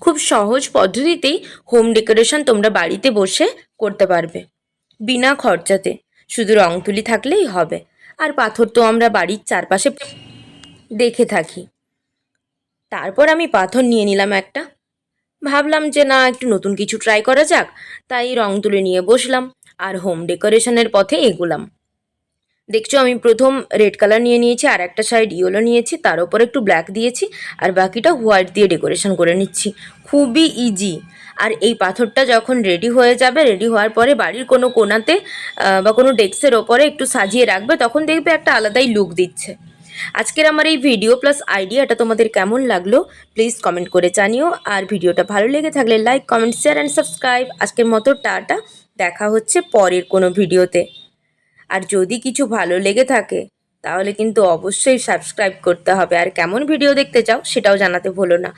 খুব সহজ পদ্ধতিতেই হোম ডেকোরেশন তোমরা বাড়িতে বসে করতে পারবে বিনা খরচাতে। শুধু রং তুলি থাকলেই হবে। আর পাথর তো আমরা বাড়ির চারপাশে দেখে থাকি। তারপর আমি পাথর নিয়ে নিলাম একটা। ভাবলাম যে না, একটু নতুন কিছু ট্রাই করা যাক, তাই রং তুলি নিয়ে বসলাম আর হোম ডেকোরেশনের পথে এগুলাম। দেখছো, আমি প্রথম রেড কালার নিয়ে নিয়েছি, আর একটা সাইড ইয়েলো নিয়েছি, তার উপর একটু ব্ল্যাক দিয়েছি, আর বাকিটা হোয়াইট দিয়ে ডেকোরেশন করে নিচ্ছি। খুবই ইজি। আর এই পাথরটা যখন রেডি হয়ে যাবে, রেডি হওয়ার পরে বাড়ির কোনো কোণাতে বা কোনো ডেস্কের ওপরে একটু সাজিয়ে রাখবে, তখন দেখবে একটা আলাদাই লুক দিচ্ছে। আজকের আমার এই ভিডিও প্লাস আইডিয়াটা তোমাদের কেমন লাগলো প্লিজ কমেন্ট করে জানিও। আর ভিডিওটা ভালো লেগে থাকলে like, comment, share and subscribe. আজকের মতো টাটা, দেখা হচ্ছে পরের কোনো ভিডিওতে। আর যদি কিছু ভালো লেগে থাকে তাহলে কিন্তু অবশ্যই সাবস্ক্রাইব করতে হবে। আর কেমন ভিডিও দেখতে চাও সেটাও জানাতে ভুলো না।